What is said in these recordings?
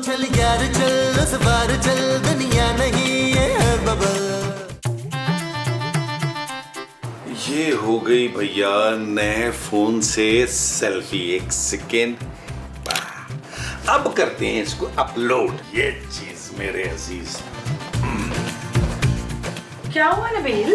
चल यार चल, उस बार चल, दुनिया नहीं ये है बबल। ये हो गई भैया नए फोन से सेल्फी। एक सेकेंड, अब करते हैं इसको अपलोड। ये चीज मेरे अजीज। क्या हुआ नबील?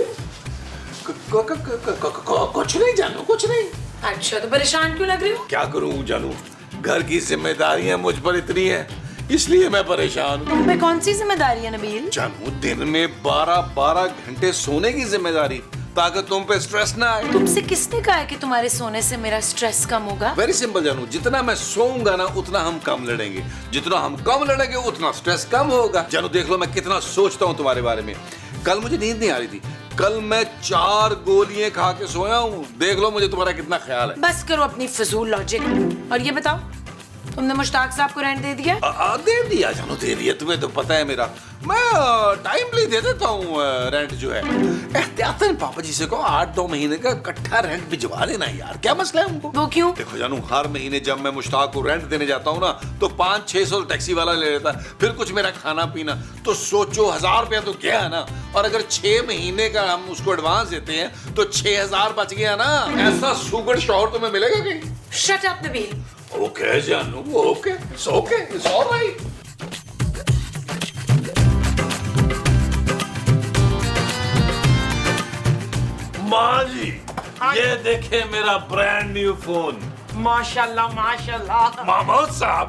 कुछ नहीं जानू, कुछ नहीं। अच्छा, तो परेशान क्यों लग रही हो? क्या करूं जानू, घर की जिम्मेदारियां मुझ पर इतनी है, इसलिए मैं परेशान हूँ। तुम पे कौन सी जिम्मेदारी है नबील? जानू, दिन में 12-12 घंटे सोने की जिम्मेदारी, ताकि तुम पे स्ट्रेस ना आए। तुमसे किसने कहा है कि तुम्हारे सोने से मेरा स्ट्रेस कम होगा? वेरी सिंपल जानू, जितना मैं सोऊंगा ना उतना हम कम लड़ेंगे, जितना हम कम लड़ेंगे उतना स्ट्रेस कम होगा। जानू देख लो मैं कितना सोचता हूँ तुम्हारे बारे में। कल मुझे नींद नहीं आ रही थी, कल मैं 4 गोलियां खा के सोया हूँ। देख लो मुझे तुम्हारा कितना ख्याल है। बस करो अपनी फजूल लॉजिक। और ये बताओ, तुमने मुश्ताक साहब को रेंट दे दिया? दे दिया जानू, दे दिया। तुम्हें तो पता है मेरा, मैं टाइमली दे देता हूँ रेंट जो है। एहतियातन पापा जी से कहो 8-9 महीने का इकट्ठा रेंट भिजवा लेना यार। क्या मसला है उनको? वो क्यों? देखो जानू, हर महीने जब मैं मुश्ताक को रेंट देने जाता हूँ ना तो 500-600 टैक्सी वाला ले लेता है, फिर कुछ मेरा खाना पीना। तो सोचो 1000 रुपया तो क्या है ना। और अगर 6 महीने का हम उसको एडवांस देते हैं तो 6000 बच गया ना। ऐसा सुगर शौहर तुम्हें मिलेगा कहीं? Shut up Nabeel. ओके जानू, okay, it's okay, it's alright. माँ जी, ये देखे मेरा ब्रांड न्यू फोन। माशाल्लाह माशाल्लाह। महमूद साहब,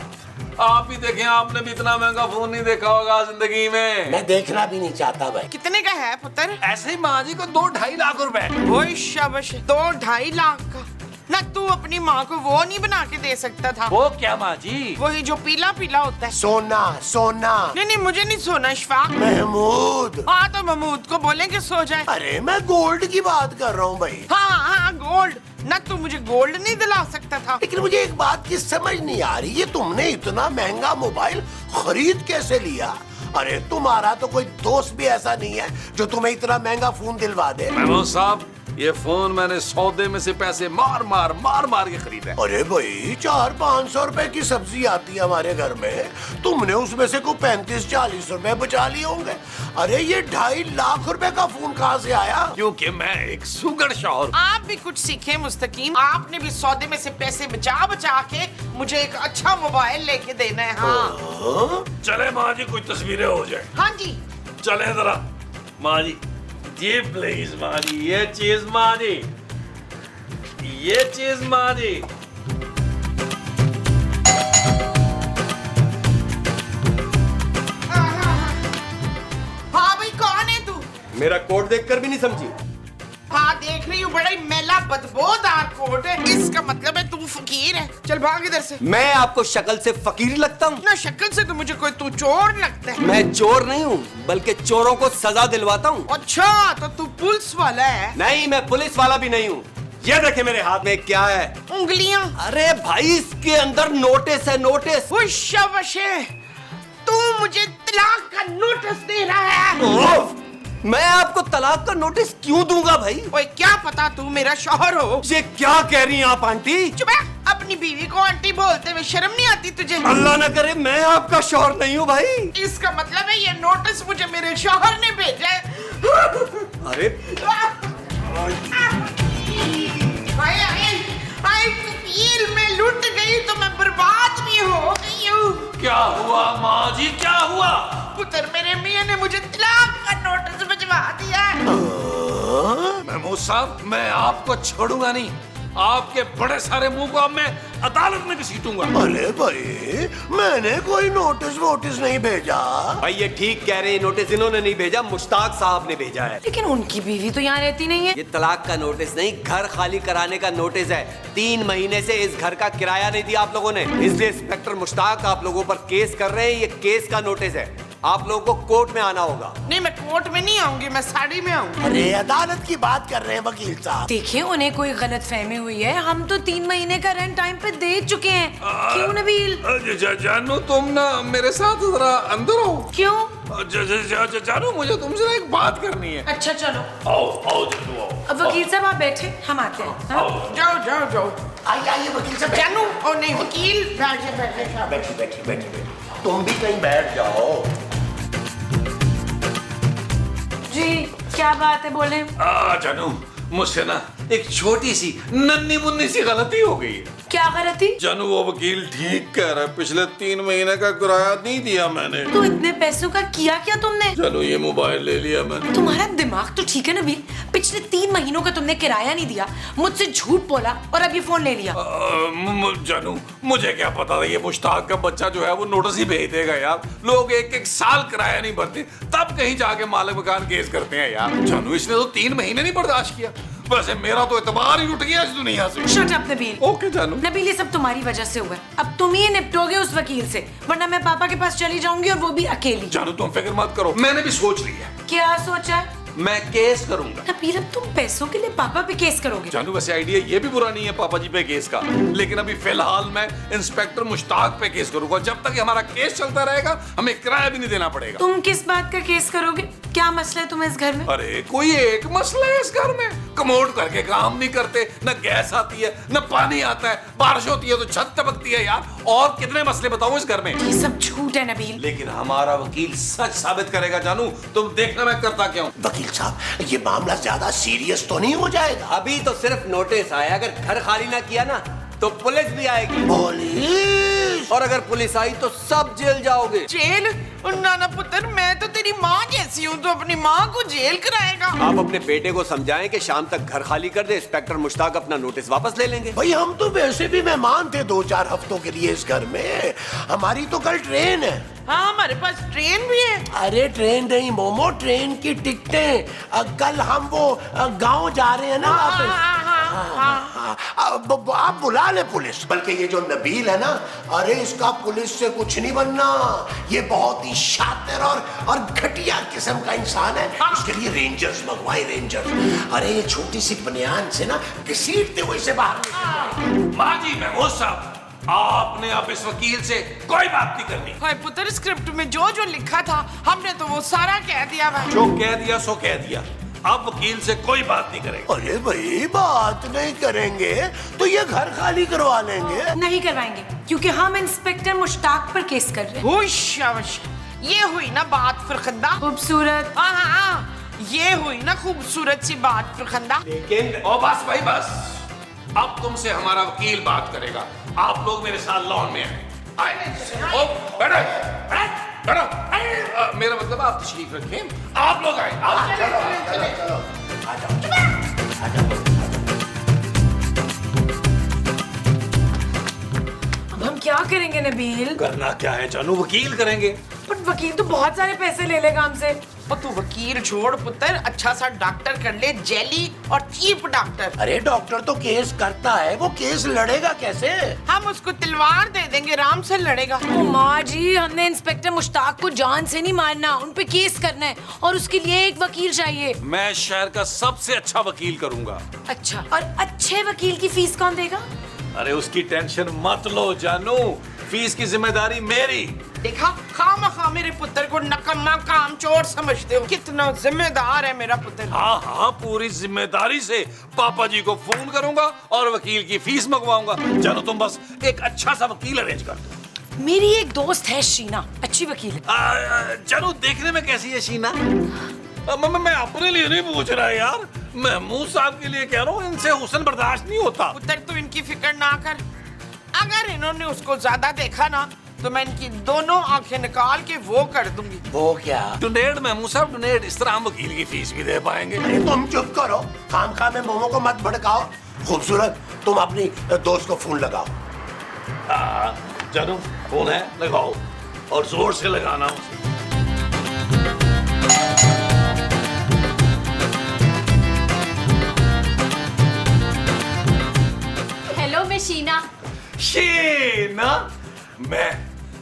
आप ही देखें, आपने भी इतना महंगा फोन नहीं देखा होगा जिंदगी में। मैं देखना भी नहीं चाहता भाई। कितने का है पुत्र? ऐसे ही माँ जी को 2-2.5 लाख रुपए। वो शाबाश, 2-2.5 लाख का ना। तू अपनी माँ को वो नहीं बना के दे सकता था? वो क्या माँ जी? वही जो पीला पीला होता है। सोना सोना। नहीं नहीं, मुझे नहीं सोना इशफाक। महमूद। हाँ तो महमूद को बोलें कि सो जाए। अरे मैं गोल्ड की बात कर रहा हूँ भाई। हाँ हाँ गोल्ड ना। तू मुझे गोल्ड नहीं दिला सकता था? लेकिन मुझे एक बात की समझ नहीं आ रही, ये तुमने इतना महंगा मोबाइल खरीद कैसे लिया? अरे तुम्हारा तो कोई दोस्त भी ऐसा नहीं है जो तुम्हें इतना महंगा फोन दिलवा दे। महमूद साहब, ये फोन मैंने सौदे में से पैसे मार मार के खरीदा है। अरे भाई 400-500 रुपए की सब्जी आती है हमारे घर में, तुमने उसमें से कोई 35-40 रुपए बचा लिए होंगे। अरे ये 2.5 लाख रुपए का फोन कहाँ से आया? क्योंकि मैं एक सुगर शौहर। आप भी कुछ सीखे मुस्तकीम। आपने भी सौदे में से पैसे बचा बचा के मुझे एक अच्छा मोबाइल लेके देना है। हाँ चले माँ जी, कुछ तस्वीरें हो जाए। हाँ जी चले जरा माँ जी। ये प्लीज माँ जी, ये चीज माँ जी, ये चीज माँ जी। हाँ भाई, कौन है तू? मेरा कोट देखकर भी नहीं समझी? हाँ देख रही हूँ, बड़ा ही मैला बदबूदार कोट है। इसका मतलब है तू फकीर है। चल भाग इधर से। मैं आपको शक्ल से फकीर लगता हूँ? ना शक्ल से तो मुझे कोई तू चोर लगता है। मैं चोर नहीं हूँ, बल्कि चोरों को सजा दिलवाता हूँ। अच्छा, तो तू पुलिस वाला है? नहीं, मैं पुलिस वाला भी नहीं हूँ। ये देखे मेरे हाथ में क्या है? उंगलियां। अरे भाई, इसके अंदर नोटिस है, नोटिस। शाबाश है, तू मुझे तलाक का नोटिस दे रहा है। मैं आपको तलाक का नोटिस क्यों दूंगा भाई? ओए क्या पता तू मेरा शौहर हो। ये क्या कह रही हैं आप आंटी? चुप है, अपनी बीवी को आंटी बोलते हुए शर्म नहीं आती तुझे? अल्लाह न करे मैं आपका शौहर नहीं हूँ भाई। इसका मतलब है ये नोटिस मुझे मेरे शौहर ने भेजा है। अरे आए आए आए, कफील में लुट गई तो मैं बर्बाद भी हो गई हूँ। क्या हुआ माँ जी, क्या हुआ? पुत्र, मेरे मियाँ ने मुझे तलाक का नोटिस भिजवा दिया है। महमूद साहब, मैं आपको छोड़ूंगा नहीं। आपके बड़े सारे मुंह को अब मैं अदालत में घसीटूंगा। अरे भाई, मैंने कोई नोटिस वोटिस नहीं भेजा। भाई ये ठीक कह रहे हैं, नोटिस इन्होंने नहीं भेजा, मुश्ताक साहब ने भेजा है। लेकिन उनकी बीवी तो यहाँ रहती नहीं है। ये तलाक का नोटिस नहीं, घर खाली कराने का नोटिस है। 3 महीने से इस घर का किराया नहीं दिया आप लोगों ने, इसलिए इंस्पेक्टर मुश्ताक आप लोगों पर केस कर रहे हैं। ये केस का नोटिस है, आप लोगों को कोर्ट में आना होगा। नहीं, मैं कोर्ट में नहीं आऊंगी, मैं साड़ी में आऊंगी। अरे अदालत की बात कर रहे हैं वकील साहब। देखिए, उन्हें कोई गलत फहमी हुई है। हम तो 3 महीने का रेंट टाइम पे दे चुके हैं। क्यों नबील? जानू, तुम ना मेरे साथ जरा अंदर आओ। क्यों? जानू, मुझे तुमसे एक बात करनी है। अच्छा चलो। आओ आओ जानू, आओ। अब वकील साहब आप बैठे, हम आते हैं। हाँ? जाओ जाओ। आइए आइए वकील साहब। जानू, ओ नहीं वकील, बैठे बैठे। बैठी बैठी बैठी बैठी। तुम भी कहीं बैठ जाओ। जी क्या बात है, बोले। जानू, मुझसे ना एक छोटी सी नन्ही मुन्नी सी गलती हो गई है। क्या गलती? जानू, वो वकील ठीक कह रहा है, पिछले 3 महीने का किराया नहीं दिया मैंने। तो इतने पैसों का किया क्या तुमने? जानू, ये मोबाइल ले लिया मैंने। तुम्हारा दिमाग तो ठीक है नबील, पिछले 3 महीनों का तुमने किराया नहीं दिया, मुझसे झूठ बोला और अब ये फोन ले लिया। जानू, मुझे क्या पता था ये मुश्ताक का बच्चा जो है वो नोटिस ही भेज देगा यार। लोग 1-1 साल किराया नहीं भरते, तब कहीं जाके मालिक मकान केस करते हैं यार। जानू, इसने तो 3 महीने नहीं बर्दाश्त किया। वैसे मेरा तो एतबार ही उठ गया इस दुनिया से। Shut up Nabeel. ओके जानू। नबील, ये सब तुम्हारी वजह से हुआ है। अब तुम ही निपटोगे उस वकील से, वरना मैं पापा के पास चली जाऊंगी और वो भी अकेली। जानू, तुम फिक्र मत करो, मैंने भी सोच लिया। क्या सोचा है? मैं केस करूंगा। नबील, अब तुम पैसों के लिए पापा पे केस करोगे? जानू, वैसे आइडिया ये भी बुरा नहीं है पापा जी पे केस का, लेकिन अभी फिलहाल मैं इंस्पेक्टर मुश्ताक पे केस करूंगा। जब तक हमारा केस चलता रहेगा हमें किराया भी नहीं देना पड़ेगा। तुम किस बात का केस करोगे? क्या मसला है तुम्हें इस घर में? अरे कोई एक मसला है इस घर में। कमोड करके काम नहीं करते, न गैस आती है न पानी आता है, बारिश होती है तो छत टपकती है यार। और कितने मसले बताऊं इस घर में। ये सब झूठ है नबील। लेकिन हमारा वकील सच साबित करेगा जानू, तुम देखना मैं करता क्या हूं। वकील साहब, ये मामला ज्यादा सीरियस तो नहीं हो जाएगा? अभी तो सिर्फ नोटिस आया, अगर घर खाली ना किया ना तो पुलिस भी आएगी। पुलिस? और अगर पुलिस आई तो सब जेल जाओगे। जेल? नाना पुत्र, मैं तो तेरी माँ जैसी हूँ, तो अपनी माँ को जेल कराएगा? आप अपने बेटे को समझाएं कि शाम तक घर खाली कर दे, इंस्पेक्टर मुश्ताक अपना नोटिस वापस ले लेंगे। भाई हम तो वैसे भी मेहमान थे 2-4 हफ्तों के लिए इस घर में। हमारी तो कल ट्रेन है। हाँ, हमारे पास ट्रेन भी है। अरे ट्रेन नहीं मोमो, ट्रेन की टिकटें। कल हम वो गांव जा रहे हैं ना वापस। आप बुला ले पुलिस। बल्कि ये जो नबील है ना, अरे इसका पुलिस से कुछ नहीं बनना। ये बहुत ही शातिर और घटिया किस्म का इंसान है। इसके लिए रेंजर्स मंगवाए, रेंजर्स। अरे ये छोटी सी बनियान से ना घसीटते हुए इसे बाहर। माँ जी, महमूद साहब, आपने अब इस वकील से कोई बात नहीं करनी। हाय पुत्र, स्क्रिप्ट में जो जो लिखा था हमने तो वो सारा कह दिया भाई। जो कह दिया सो कह दिया, अब वकील से कोई बात नहीं करेगा। अरे भाई, बात नहीं करेंगे तो ये घर खाली करवा लेंगे। नहीं करवाएंगे, क्योंकि हम इंस्पेक्टर मुश्ताक पर केस कर रहे हैं। होश अवश, ये हुई ना बात फरखंदा। खूबसूरत। हाँ, ये हुई ना खूबसूरत सी बात फरखंदा। लेकिन ओ बस भाई बस, अब तुमसे हमारा वकील बात करेगा। आप लोग मेरे साथ लॉन में आए। ओ बैठो बैठो। मेरा मतलब आप तशरीफ रखें, आप लोग आए। चलो, आ जाओ। अब हम क्या करेंगे नबील? करना क्या है जानू, वकील करेंगे। पर वकील तो बहुत सारे पैसे ले लेगा हमसे। और तू वकील छोड़ पुत्र, अच्छा सा डॉक्टर कर ले, जेली और चीप डॉक्टर। अरे डॉक्टर तो केस करता है, वो केस लड़ेगा कैसे? हम उसको तलवार दे देंगे, आराम से लड़ेगा। ओ माँ जी, हमने इंस्पेक्टर मुश्ताक को जान से नहीं मारना, उन पे केस करना है और उसके लिए एक वकील चाहिए। मैं शहर का सबसे अच्छा वकील करूंगा। अच्छा, और अच्छे वकील की फीस कौन देगा? अरे उसकी टेंशन मत लो जानू, फीस की जिम्मेदारी मेरी। देखा, खामखा मेरे पुत्र को नकम्मा कामचोर समझते हो। कितना जिम्मेदार है मेरा पुत्र। हाँ, पूरी जिम्मेदारी से पापा जी को फोन करूंगा और वकील की फीस मंगवाऊंगा। जानू, तुम बस एक अच्छा सा वकील अरेंज कर दो। मेरी एक दोस्त है शीना, अच्छी वकील है। जानू, देखने में कैसी है शीना? मैं अपने लिए नहीं पूछ रहा यार, महमूद साहब के लिए कह रहा हूँ। इनसे हुस्न बर्दाश्त नहीं होता। पुत्र तू इनकी फिक्र ना कर, अगर इन्होंने उसको ज्यादा देखा ना तो मैं इनकी दोनों आंखें निकाल के वो कर दूंगी। वो क्या? डोनेट महमूद साहब, डोनेट। इस तरह हम वकील की फीस भी दे पाएंगे। अरे तुम चुप करो, खामखा में मोमो को मत भड़काओ। खूबसूरत, तुम अपनी दोस्त को फोन लगाओ। जानू, फोन है, लगाओ और जोर से लगाना उसे। हेलो, मैं शीना। शीना, मैं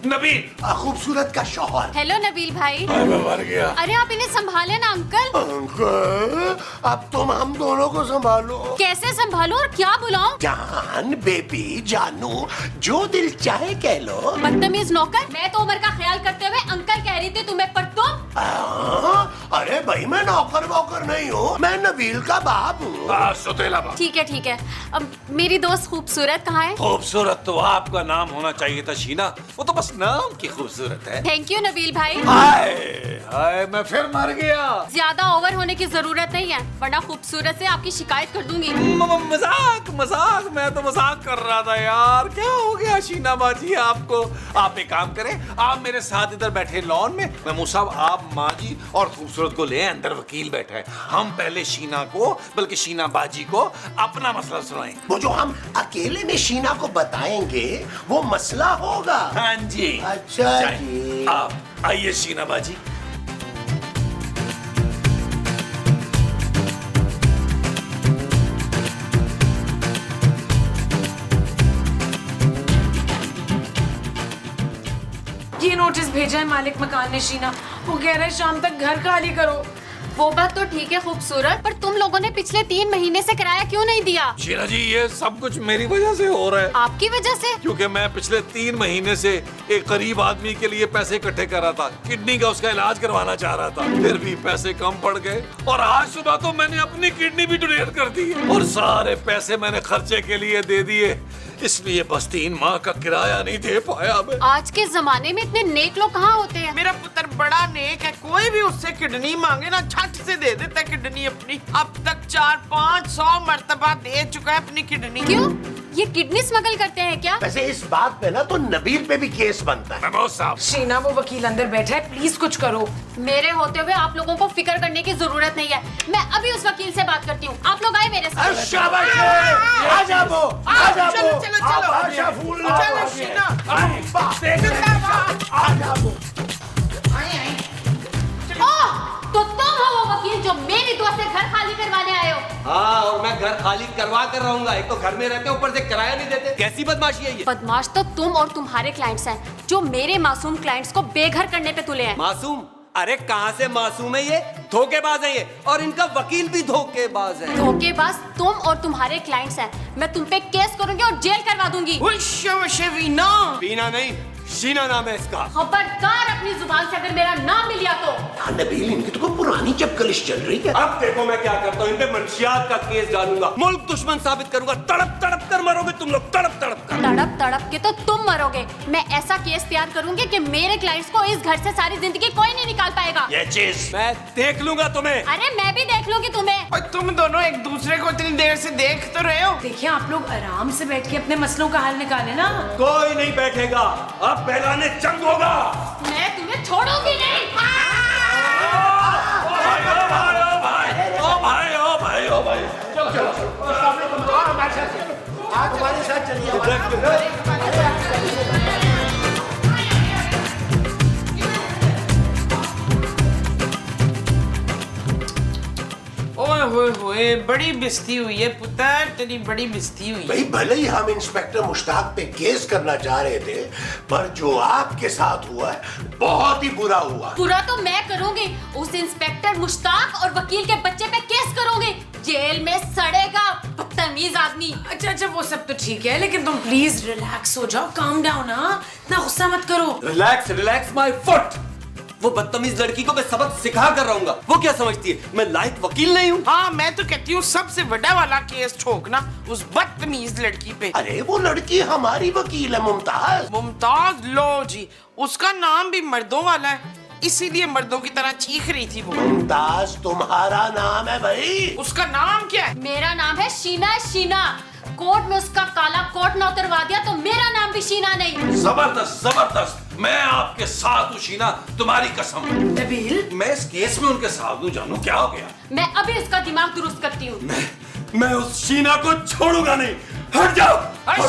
नबील, खूबसूरत का शौहर। हेलो नबील भाई। मैं मर गया। अरे आप इन्हें संभाले ना अंकल। अंकल, अब तुम हम दोनों को संभालो। कैसे संभालो और क्या बुलाऊं? जान, बेबी, जानू, जो दिल चाहे कह लो। बदतमीज नौकर, मैं तो उम्र का ख्याल करते हुए अंकल कह रही थी तुम्हें, पर तुम। अरे भाई मैं नौकर वोकर नहीं हूँ, मैं नबील का बाप हूँ। सुतेला बाप। ठीक है। अब मेरी दोस्त खूबसूरत कहाँ है? खूबसूरत तो आपका नाम होना चाहिए था शीना, वो तो बस नाम की खूबसूरत है। थैंक यू नबील भाई। हाय हाय मैं फिर मर गया। ज्यादा ओवर होने की जरूरत नहीं है, वरना खूबसूरत से आपकी शिकायत कर दूंगी। मजाक, मैं तो मजाक कर रहा था यार। क्या हो गया शीना बाजी आपको? आप एक काम करें, आप मेरे साथ इधर बैठे लॉन में, महमूद साहब आप माँ जी और खूबसूरत को ले, अंदर वकील बैठा है। हम पहले शीना को, बल्कि शीना बाजी को अपना मसला सुनाएं। वो जो हम अकेले में शीना को बताएंगे वो मसला होगा। हाँ जी। अच्छा जाएं। जी। आप आइए शीना बाजी। ये नोटिस भेजा है मालिक मकान ने शीना, वो कह रहा है शाम तक घर खाली करो। वो बात तो ठीक है खूबसूरत, पर तुम लोगों ने पिछले 3 महीने से किराया क्यों नहीं दिया? शीना जी ये सब कुछ मेरी वजह से हो रहा है, आपकी वजह से? क्योंकि मैं पिछले 3 महीने से एक गरीब आदमी के लिए पैसे इकट्ठे कर रहा था, किडनी का उसका इलाज करवाना चाह रहा था। फिर भी पैसे कम पड़ गए और आज सुबह तो मैंने अपनी किडनी भी डोनेट कर दी और सारे पैसे मैंने खर्चे के लिए दे दिए, इसलिए बस 3 माह का किराया नहीं दे पाया मैं। आज के जमाने में इतने नेक लोग कहाँ होते हैं? मेरा पुत्र बड़ा नेक है, कोई भी उससे किडनी मांगे ना झट से दे देता है किडनी अपनी। अब तक 400-500 मर्तबा दे चुका है अपनी किडनी। क्यों? ये किडनी स्मगल करते हैं क्या? वैसे इस बात पे ना तो नबील पे भी केस बनता है। महमूद साहब शीना वो वकील अंदर बैठा है, प्लीज कुछ करो। मेरे होते हुए आप लोगों को फिक्र करने की जरूरत नहीं है। मैं अभी उस वकील से बात करती हूँ, आप लोग आए मेरे साथ। शाबाश, आजा वो, आजा वो। चलो आप आशा फूल ना चलो पाओगे। शीना। आजा वो। ओह, तो तुम हो वो वकील जो मेरी दोस्त से घर खाली करवाने आए हो? हाँ, और मैं घर खाली करवा कर रहूंगा। एक तो घर में रहते, ऊपर से किराया नहीं देते। कैसी बदमाशी है ये? बदमाश तो तुम और तुम्हारे क्लाइंट्स हैं, जो मेरे मासूम क्लाइंट्स को बेघर करने पे तुले हैं। मासूम? अरे कहाँ से मासूम है ये? धोखेबाज है ये, और इनका वकील भी धोखेबाज है। धोखेबाज तुम और तुम्हारे क्लाइंट्स हैं। मैं तुम पे केस करूंगी और जेल करवा दूंगी। वीना पीना नहीं, शीना नाम है इसका। खबरदार अपनी जुबान से अगर मेरा नाम भी लिया तो। हाँ, नबील इनकी तो कोई पुरानी चपकलिश चल रही है। अब देखो मैं क्या करता हूँ, इन पे मंशियात का केस डालूंगा, मुल्क दुश्मन साबित करूंगा। तड़प तड़प कर मरोगे तुम लोग, तड़प तड़प कर। तड़प तड़प के तो तुम मरोगे। मैं ऐसा केस तैयार करूंगी कि मेरे क्लाइंट्स को इस घर से सारी जिंदगी कोई नहीं निकाल पाएगा। ये चीज मैं देख लूंगा तुम्हें। अरे मैं भी देख लूंगी तुम्हें। और तुम दोनों एक दूसरे को इतनी देर से देख तो रहे हो। देखिए आप लोग आराम से बैठ के अपने मसलों का हल निकाले ना। कोई नहीं बैठेगा, अब पहलाने जंग होगा। मैं तुम्हें छोड़ूंगी नहीं। ओ भाई आप हमारे साथ चलिए। ओए होए बड़ी बेइज्जती हुई है पुत्र, तेरी बड़ी बेइज्जती हुई है। भाई भले ही हम इंस्पेक्टर मुश्ताक पे केस करना चाह रहे थे, पर जो आपके साथ हुआ है बहुत ही बुरा हुआ। पूरा तो मैं करूंगी, उस इंस्पेक्टर मुश्ताक और वकील के बच्चे पे केस करूंगी। जेल में सड़ेगा बदतमीज आदमी। अच्छा वो सब तो ठीक है, लेकिन तुम प्लीज रिलैक्स हो जाओ, काम डाउन। इतना गुस्सा मत करो। Relax relax my foot. वो बदतमीज लड़की को मैं सबक सिखा कर रहूंगा। वो क्या समझती है मैं लायक वकील नहीं हूँ? हाँ मैं तो कहती हूँ सबसे बड़ा वाला केस ठोकना उस बदतमीज लड़की पे। अरे वो लड़की हमारी वकील है मुमताज। मुमताज लो जी, उसका नाम भी मर्दों वाला है, इसीलिए मर्दों की तरह चीख रही थी वो। मुमताज तुम्हारा नाम है भाई? उसका नाम क्या है? मेरा नाम है शीना। शीना कोर्ट में उसका काला कोट न उतरवा दिया तो मेरा नाम भी शीना नहीं। जबरदस्त जबरदस्त, मैं आपके साथ हूँ शीना, तुम्हारी कसम। नबील मैं इस केस में उनके साथ हूँ, जानू क्या हो गया। मैं अभी उसका दिमाग दुरुस्त करती हूँ। मैं उस शीना को छोड़ूंगा नहीं। हट जाओ।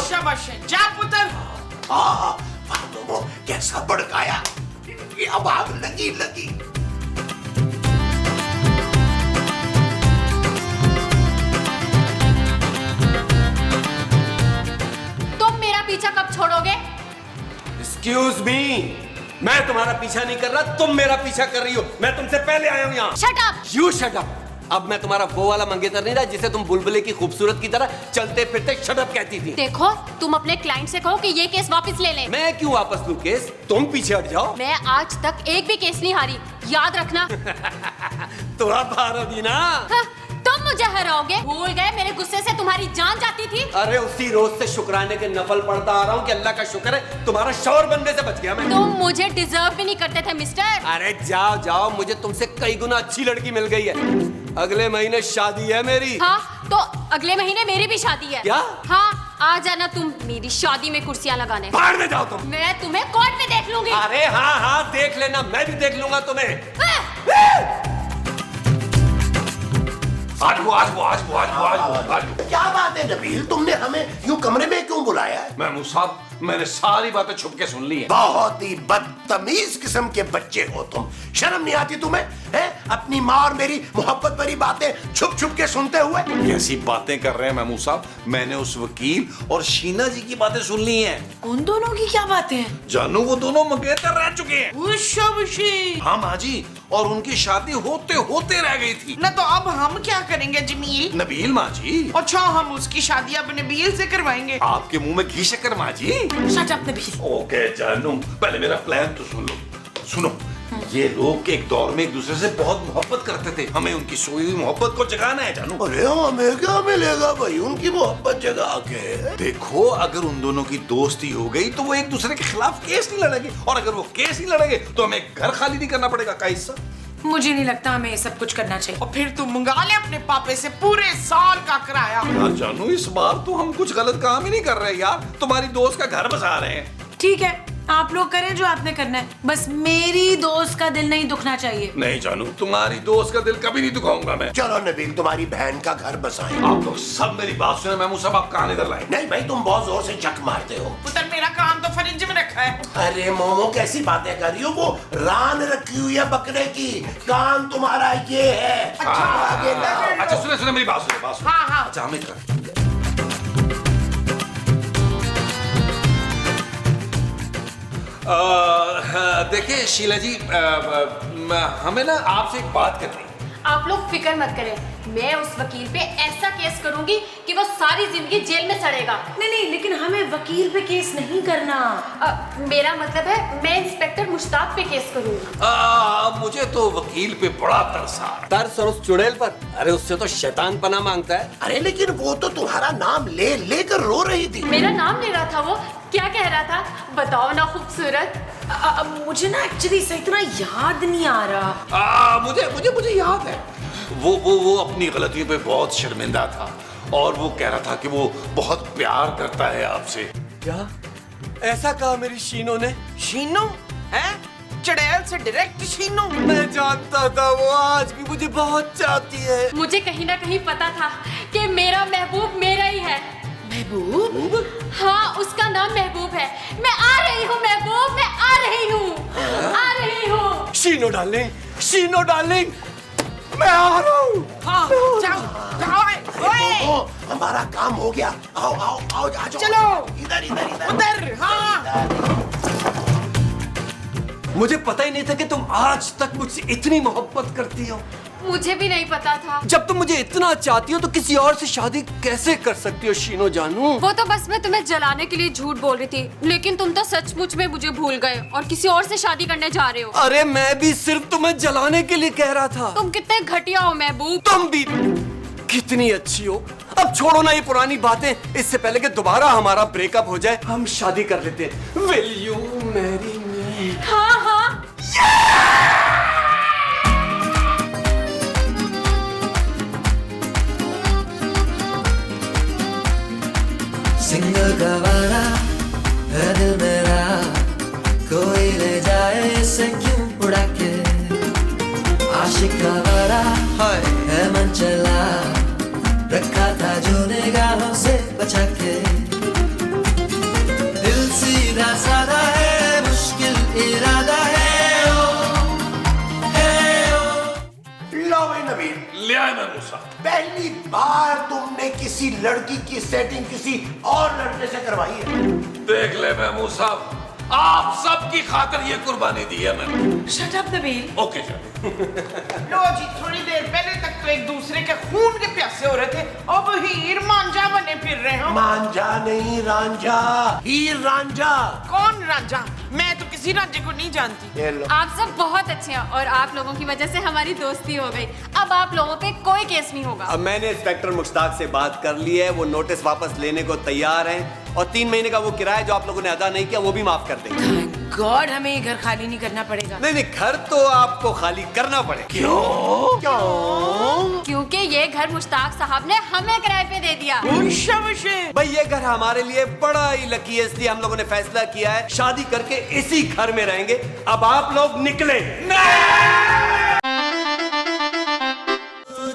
शाबाश, जा पुत्र। वो कैसा भड़काया, अब आग लगी। तुम मेरा पीछा कब छोड़ोगे? एक्सक्यूज मी, मैं तुम्हारा पीछा नहीं कर रहा, तुम मेरा पीछा कर रही हो। मैं तुमसे पहले आया हूँ यहाँ। Shut up. You shut up. अब मैं तुम्हारा वो वाला मंगेतर नहीं रहा जिसे तुम बुलबुले की खूबसूरत की तरह चलते फिरते शटअप कहती थी। देखो तुम अपने क्लाइंट से कहो कि ये केस वापस ले लें। मैं क्यों वापस लूं केस? तुम पीछे हट जाओ। मैं आज तक एक भी केस नहीं हारी, याद रखना। थोड़ा भारत ना। हाँ, तुम मुझे हराओगे? भूल गए मेरे गुस्से से तुम्हारी जान जाती थी। अरे उसी रोज से शुक्राने के नफल पढ़ता आ रहा हूँ कि अल्लाह का शुक्र है तुम्हारा शौहर बनने से बच गया मैं। तुम मुझे डिजर्व भी नहीं करते थे मिस्टर। अरे जाओ जाओ, मुझे तुमसे कई गुना अच्छी लड़की मिल गई है। अगले महीने शादी है मेरी। हाँ तो अगले महीने मेरी भी शादी है। क्या? हाँ आ जाना तुम मेरी शादी में कुर्सियां लगाने। बाहर में जाओ तुम। मैं तुम्हें कोर्ट में देख लूंगी। अरे हाँ हाँ देख लेना, मैं भी देख लूंगा तुम्हें। आज क्या बात है नबील, तुमने हमें यूं कमरे में क्यों बुलाया है? महमूद साहब, मैंने सारी बातें छुप के सुन ली है। बहुत ही बदतमीज किस्म के बच्चे हो तुम। शर्म नहीं आती तुम्हें? हैं? अपनी माँ और मेरी मोहब्बत भरी बातें छुप छुप के सुनते हुए। कैसी बातें कर रहे हैं महमूद साहब? मैंने उस वकील और शीना जी की बातें सुन ली हैं। उन दोनों की क्या बातें हैं? जानू वो दोनों मंगेतर रह चुके हैं। खुशी हाँ माँ जी, और उनकी शादी होते होते रह गई थी। ना तो अब हम क्या करेंगे जमील? नबील माँ जी। अच्छा हम उसकी शादी अब नबील से करवाएंगे। आपके मुंह में घी शक्कर माँ जी। Shut up Nabeel. ओके जानू, पहले मेरा प्लान तो सुन लो। सुनो, ये लोग एक दौर में एक दूसरे से बहुत मोहब्बत करते थे। हमें उनकी सोई हुई मोहब्बत को जगाना है जानू। अरे हमें क्या मिलेगा भाई उनकी मोहब्बत जगा के? देखो, अगर उन दोनों की दोस्ती हो गई तो वो एक दूसरे के खिलाफ केस नहीं लड़ेंगे, और अगर वो केस नहीं लड़ेंगे तो हमें घर खाली नहीं करना पड़ेगा का हिस्सा। मुझे नहीं लगता हमें ये सब कुछ करना चाहिए। और फिर तू मंगा ले अपने पापे से पूरे साल का किराया। यार जानू, इस बार तो हम कुछ गलत काम ही नहीं कर रहे यार, तुम्हारी दोस्त का घर बसा रहे हैं। ठीक है, आप लोग करें जो आपने करना है, बस मेरी दोस्त का दिल नहीं दुखना चाहिए। नहीं जानू, तुम्हारी दोस्त का दिल कभी नहीं दुखाऊंगा मैं। चलो नबील, तुम्हारी बहन का घर बसाएं। आप लोग सब मेरी बात सुने। महमूद साहब, आप कान इधर लाए। नहीं भाई, तुम बहुत जोर से चक मारते हो। पुत्र मेरा कान तो फ्रिज में रखा है। अरे मोमो, कैसी बातें कर रही हो? वो रान रखी हुई है बकरे की, कान तुम्हारा ये है। अच्छा आगे लगे। अच्छा सुने सुने, मेरी बात सुने। हाँ, हाँ। अच्छा हमें कर देखिए शीला जी, हमें ना आपसे एक बात करनी है। आप लोग फिक्र मत करें, मैं उस वकील पे ऐसा केस करूंगी कि वो सारी जिंदगी जेल में सड़ेगा। नहीं नहीं, लेकिन हमें वकील पे केस नहीं करना। मेरा मतलब है मैं इंस्पेक्टर मुश्ताक पे केस करूंगी। मुझे तो वकील पे बड़ा तरस आ रहा है। तरस और उस चुड़ैल पर? अरे उससे तो शैतान पना मांगता है। अरे लेकिन वो तो तुम्हारा नाम ले लेकर रो रही थी। मेरा नाम ले रहा था वो, क्या कह रहा था बताओ ना खूबसूरत। मुझे ना एक्चुअली सही इतना याद नहीं आ रहा। मुझे याद है, वो अपनी गलतियों पे बहुत शर्मिंदा था, और वो कह रहा था कि वो बहुत प्यार करता है आपसे। क्या ऐसा कहा मेरी शीनो ने? शीनो है? चड़ैल से डायरेक्ट शीनो? मैं जानता था वो आज भी मुझे बहुत चाहती है। मुझे कहीं ना कहीं पता था कि मेरा महबूब मेरा ही है। महबूब? हाँ, उसका नाम महबूब है। मैं आ रही हूँ महबूब, मैं आ रही हूँ, आ रही हूँ। शीनो डार्लिंग, मैं आ रहा हूँ। हाँ, जाओ जाओ। ओए, मोमो, हमारा काम हो गया। आओ आओ आओ, आ जाओ। चलो। इधर उधर। हाँ। मुझे पता ही नहीं था कि तुम आज तक मुझसे इतनी मोहब्बत करती हो। मुझे भी नहीं पता था। जब तुम मुझे इतना चाहती हो तो किसी और से शादी कैसे कर सकती हो शीनो जानू? वो तो बस मैं तुम्हें जलाने के लिए झूठ बोल रही थी, लेकिन तुम तो सचमुच में मुझे भूल गए और किसी और से शादी करने जा रहे हो। अरे मैं भी सिर्फ तुम्हें जलाने के लिए कह रहा था। तुम कितने घटिया हो महबूब। तुम भी कितनी अच्छी हो। अब छोड़ो ना ये पुरानी बातें, इससे पहले कि दोबारा हमारा ब्रेकअप हो जाए हम शादी कर लेते हैं। Will you marry me? हाँ हाँ। सिंगल गवारा है दिल मेरा, कोई ले जाए इसे क्यों उड़ा के। आशिक गवारा है मन चला, रखा था जो निगाहों से बचा के। दिल सीधा साधा है, मुश्किल इरादा है ओ, लो भाई नबील, ले आए महमूद साहब। पहली बार तुमने किसी लड़की की सेटिंग किसी और लड़के से करवाई है। देख ले महमूद साहब, आप सबकी खातिर ये कुर्बानी दी है मैंने। Shut up Nabeel. ओके चलो। लो जी, थोड़ी देर पहले तक तो एक दूसरे के खून के प्यासे हो रहे थे, अब हीर मांझा बने फिर रहे हो। मांझा नहीं रांझा, हीर रांझा। कौन रांझा? मैं तो किसी रांझे को नहीं जानती। ये लो। आप सब बहुत अच्छे हैं और आप लोगों की वजह से हमारी दोस्ती हो गई। अब आप लोगों पे कोई केस नहीं होगा। अब मैंने इंस्पेक्टर मुश्ताक से बात कर ली है, वो नोटिस वापस लेने को तैयार हैं और 3 महीने का वो किराया जो आप लोगों ने अदा नहीं किया वो भी माफ कर देंगे। थैंक गॉड, हमें ये घर खाली नहीं करना पड़ेगा। नहीं नहीं, घर तो आपको खाली करना पड़ेगा। क्यों? क्योंकि ये घर मुश्ताक साहब ने हमें किराए पे दे दिया। भाई ये घर हमारे लिए बड़ा ही लकी है, इसलिए हम लोगों ने फैसला किया है शादी करके इसी घर में रहेंगे। अब आप लोग निकले।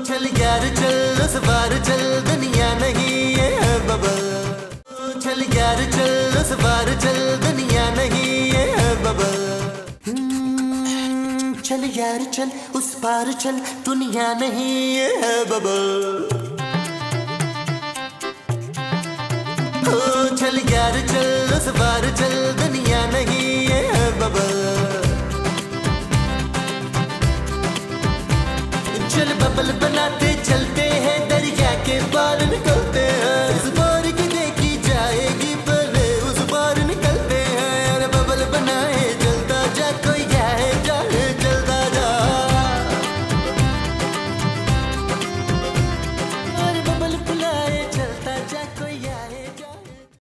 चल यार चल उस बार चल, दुनिया नहीं है बबल। चल यार चल उस बार चल, दुनिया नहीं है बबल। चल यार चल उस पार चल, दुनिया नहीं है बबल। चल यार चल उस पार चल, दुनिया नहीं है बबल। चल बबल बनाते चलते हैं दरिया के पार।